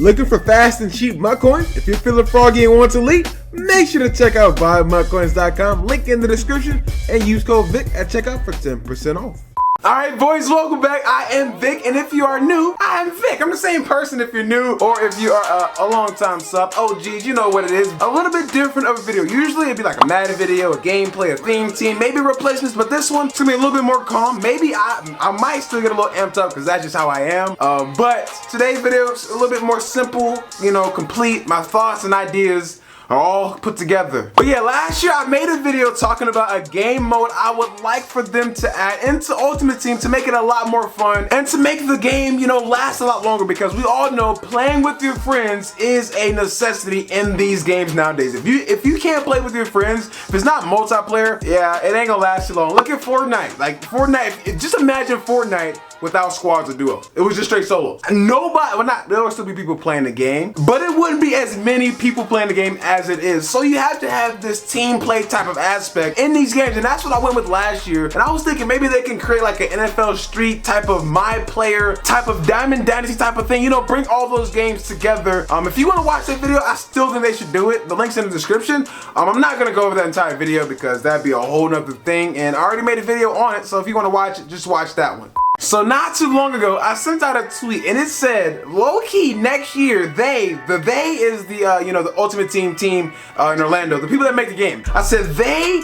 Looking for fast and cheap MUT coins? If you're feeling froggy and want to leak, make sure to check out buymutcoins.com, link in the description, and use code VIC at checkout for 10% off. Alright boys, welcome back. I am Vic, and if you are new, I am Vic. I'm the same person if you're new, or if you are a long time sub. OGs, you know what it is. A little bit different of a video. Usually it'd be like a Madden video, a gameplay, a theme team, maybe replacements, but this one's gonna be a little bit more calm. Maybe I might still get a little amped up because that's just how I am. But today's video is a little bit more simple, you know, complete. My thoughts and ideas are all put together. But yeah, last year I made a video talking about a game mode I would like for them to add into Ultimate Team to make it a lot more fun and to make the game, you know, last a lot longer, because we all know playing with your friends is a necessity in these games nowadays. If you can't play with your friends, if it's not multiplayer, yeah, it ain't gonna last too long. Look at Fortnite. Like Fortnite, just imagine Fortnite without squads or duos. It was just straight solo. Nobody, well, not, there will still be people playing the game, but it wouldn't be as many people playing the game as it is. So you have to have this team play type of aspect in these games, and that's what I went with last year. And I was thinking maybe they can create like an NFL Street type of My Player, type of Diamond Dynasty type of thing, you know, bring all those games together. If you want to watch that video, I still think they should do it. The link's in the description. I'm not gonna go over that entire video because that'd be a whole nother thing, and I already made a video on it, so if you want to watch it, just watch that one. So not too long ago, I sent out a tweet and it said, low-key, next year, they is the, you know, the Ultimate Team in Orlando, the people that make the game. I said they,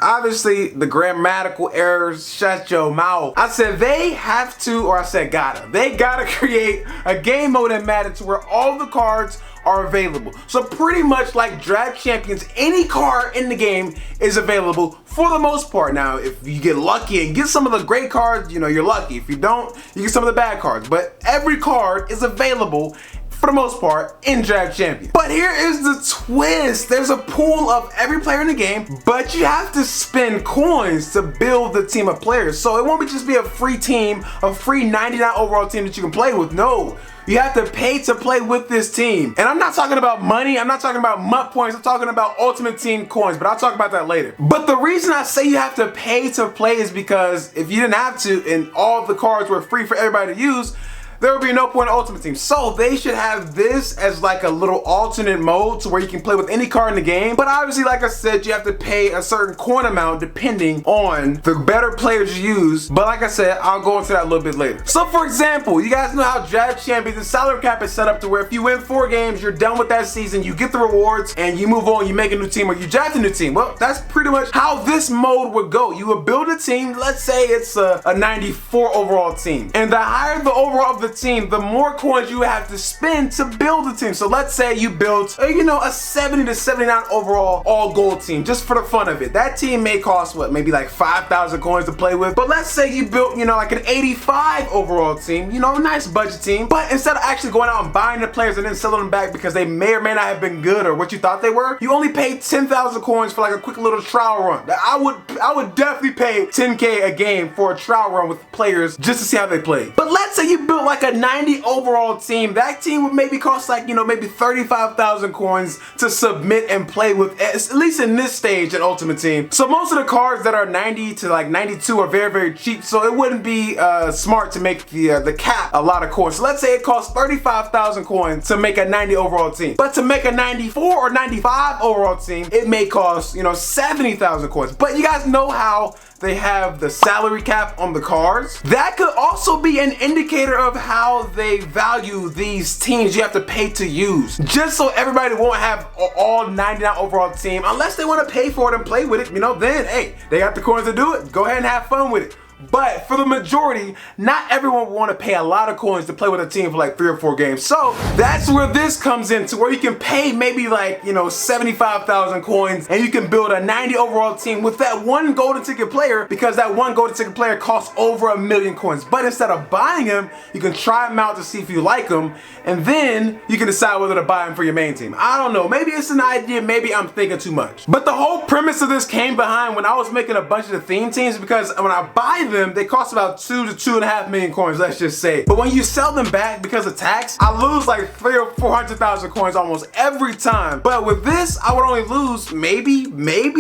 obviously the grammatical errors, shut your mouth. I said they have to, or I said they gotta create a game mode in Madden to where all the cards are available. So pretty much like Draft Champions, any card in the game is available for the most part. Now, if you get lucky and get some of the great cards, you know, you're lucky. If you don't, you get some of the bad cards. But every card is available for the most part in Draft Champions. But here is the twist. There's a pool of every player in the game, but you have to spend coins to build the team of players. So it won't just be a free team, a free 99 overall team that you can play with. No. You have to pay to play with this team. And I'm not talking about money, I'm not talking about MUT points, I'm talking about Ultimate Team coins, but I'll talk about that later. But the reason I say you have to pay to play is because if you didn't have to and all the cards were free for everybody to use, there would be no point in Ultimate Team. So they should have this as like a little alternate mode to where you can play with any card in the game. But obviously, like I said, you have to pay a certain coin amount depending on the better players you use. But like I said, I'll go into that a little bit later. So for example, you guys know how Draft Champions, the salary cap is set up to where if you win 4 games, you're done with that season, you get the rewards, and you move on, you make a new team, or you draft a new team. Well, that's pretty much how this mode would go. You would build a team, let's say it's a 94 overall team. And the higher the overall of the team, the more coins you have to spend to build a team. So let's say you built, you know, a 70 to 79 overall all gold team, just for the fun of it. That team may cost what, maybe like 5,000 coins to play with. But let's say you built, you know, like an 85 overall team, you know, a nice budget team. But instead of actually going out and buying the players and then selling them back because they may or may not have been good or what you thought they were, you only paid 10,000 coins for like a quick little trial run. I would definitely pay 10K a game for a trial run with players just to see how they play. But let's say you built like a 90 overall team. That team would maybe cost like, you know, maybe 35,000 coins to submit and play with, at least in this stage in Ultimate Team. So most of the cards that are 90 to like 92 are very, very cheap. So it wouldn't be smart to make the cap a lot of coins. So let's say it costs 35,000 coins to make a 90 overall team. But to make a 94 or 95 overall team, it may cost, you know, 70,000 coins. But you guys know how they have the salary cap on the cards. That could also be an indicator of how they value these teams you have to pay to use. Just so everybody won't have all 99 overall team, unless they want to pay for it and play with it, you know, then hey, they got the coins to do it. Go ahead and have fun with it. But for the majority, not everyone will want to pay a lot of coins to play with a team for like 3 or 4 games. So that's where this comes into, where you can pay maybe like, you know, 75,000 coins and you can build a 90 overall team with that one golden ticket player, because that one golden ticket player costs over 1 million coins. But instead of buying him, you can try him out to see if you like him, and then you can decide whether to buy him for your main team. I don't know, maybe it's an idea, maybe I'm thinking too much. But the whole premise of this came behind when I was making a bunch of the theme teams, because when I buy them, they cost about 2 to 2.5 million coins, let's just say. But when you sell them back because of tax, I lose like 300,000 or 400,000 coins almost every time. But with this, I would only lose maybe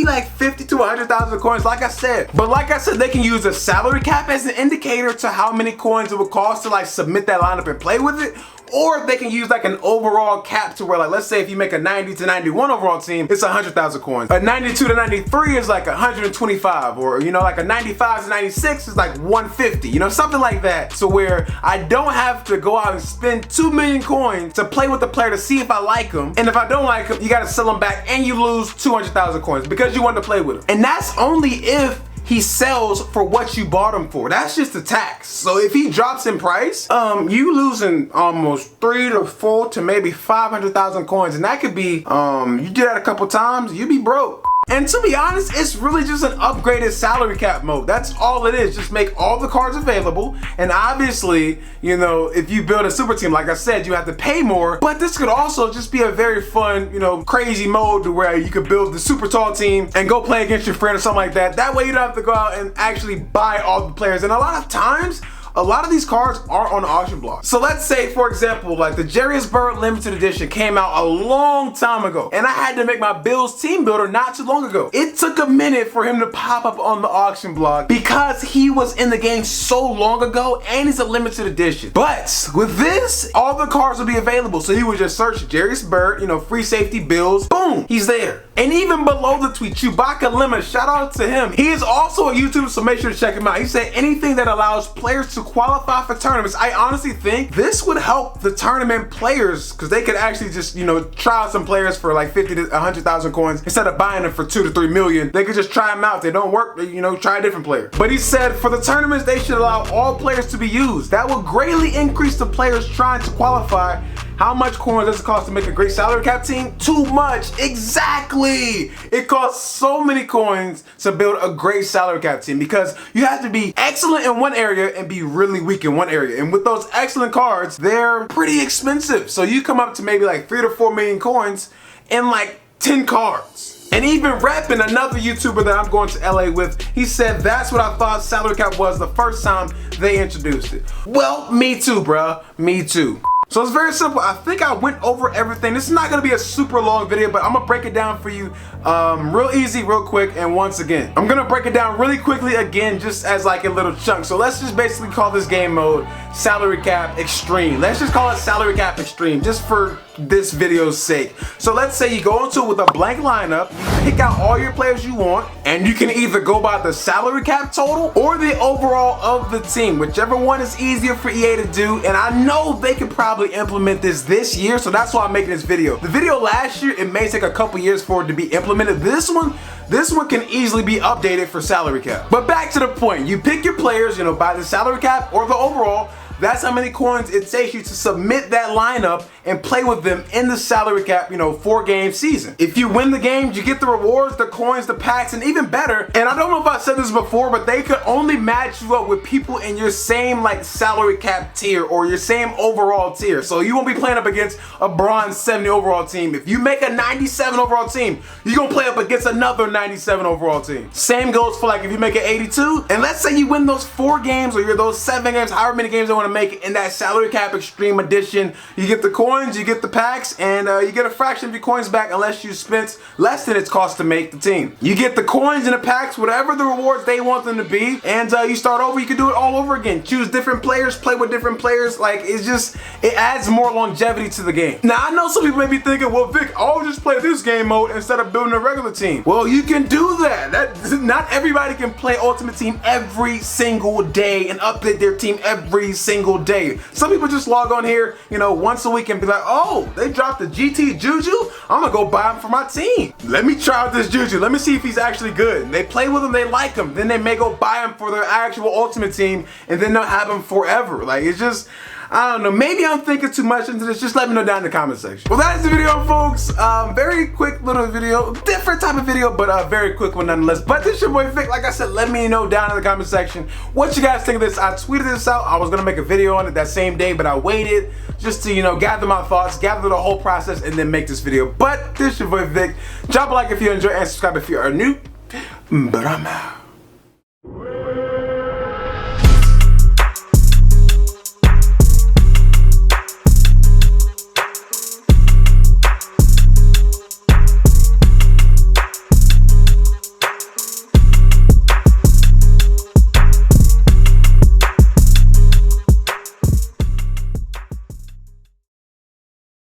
like 50 to 100,000 coins, like I said. But like I said, they can use a salary cap as an indicator to how many coins it would cost to like submit that lineup and play with it. or they can use like an overall cap to where, like, let's say if you make a 90 to 91 overall team, it's 100,000 coins. A 92 to 93 is like 125, or you know, like a 95 to 96 is like 150, you know, something like that. So where I don't have to go out and spend 2 million coins to play with the player to see if I like him, and if I don't like him, you gotta sell him back and you lose 200,000 coins because you wanted to play with him. And that's only if he sells for what you bought him for. That's just the tax. So if he drops in price, you losing almost 3 to 4 to maybe 500,000 coins, and that could be, you do that a couple times, you be broke. And to be honest, it's really just an upgraded salary cap mode. That's all it is. Just make all the cards available. And obviously, you know, if you build a super team, like I said, you have to pay more. But this could also just be a very fun, you know, crazy mode to where you could build the super tall team and go play against your friend or something like that. That way you don't have to go out and actually buy all the players. And a lot of times, a lot of these cards are on the auction block. So let's say, for example, like the Jarius Bird limited edition came out a long time ago, and I had to make my Bills team builder not too long ago. It took a minute for him to pop up on the auction block because he was in the game so long ago, and he's a limited edition. But with this, all the cards will be available. So he would just search Jarius Bird, you know, free safety Bills, boom, he's there. And even below the tweet, Chewbacca Lemma, shout out to him. He is also a YouTuber, so make sure to check him out. He said anything that allows players to qualify for tournaments. I honestly think this would help the tournament players because they could actually just, you know, try out some players for like 50 to 100,000 coins instead of buying them for 2 to 3 million. They could just try them out. If they don't work, you know, try a different player. But he said for the tournaments, they should allow all players to be used. That will greatly increase the players trying to qualify. How much coins does it cost to make a great salary cap team? Too much, exactly. It costs so many coins to build a great salary cap team because you have to be excellent in one area and be really weak in one area. And with those excellent cards, they're pretty expensive. So you come up to maybe like 3 to 4 million coins in like 10 cards. And even Rappin', another YouTuber that I'm going to LA with, he said that's what I thought salary cap was the first time they introduced it. Well, me too, bruh, me too. So it's very simple. I think I went over everything. This is not gonna be a super long video, but I'm gonna break it down for you real easy, real quick, and once again. I'm gonna break it down really quickly again, just as like a little chunk. So let's just basically call this game mode Salary Cap Extreme. Let's just call it Salary Cap Extreme, just for this video's sake. So let's say you go into it with a blank lineup, you pick out all your players you want, and you can either go by the salary cap total or the overall of the team, whichever one is easier for EA to do. And I know they could probably implement this year, so that's why I'm making this video. The video last year, it may take a couple years for it to be implemented. This one can easily be updated for salary cap. But back to the point, you pick your players, you know, by the salary cap or the overall. That's how many coins it takes you to submit that lineup and play with them in the salary cap, you know, 4-game season. If you win the games, you get the rewards, the coins, the packs, and even better, and I don't know if I said this before, but they could only match you up with people in your same like salary cap tier or your same overall tier. So you won't be playing up against a bronze 70 overall team. If you make a 97 overall team, you're gonna play up against another 97 overall team. Same goes for like if you make an 82, and let's say you win those 4 games or you're those 7 games, however many games they want to make it in that salary cap extreme edition. You get the coins, you get the packs, and you get a fraction of your coins back unless you spent less than its cost to make the team. You get the coins and the packs, whatever the rewards they want them to be, and you start over. You can do it all over again. Choose different players, play with different players. Like, it's just, it adds more longevity to the game. Now, I know some people may be thinking, well, Vic, I'll just play this game mode instead of building a regular team. Well, you can do that. Not everybody can play Ultimate Team every single day and update their team every single day. Some people just log on here, you know, once a week and be like, oh, they dropped the GT Juju, I'm gonna go buy him for my team. Let me try out this Juju, let me see if he's actually good. And they play with him, they like him, then they may go buy him for their actual Ultimate Team, and then they'll have him forever. Like, it's just, I don't know, maybe I'm thinking too much into this. Just let me know down in the comment section. Well, that is the video, folks. Very quick little video, different type of video, but very quick one nonetheless. But this is your boy Vic. Like I said, let me know down in the comment section what you guys think of this. I tweeted this out. I was gonna make a video on it that same day, but I waited just to, you know, gather my thoughts, gather the whole process, and then make this video. But this is your boy Vic. Drop a like if you enjoy and subscribe if you are new. But I'm out.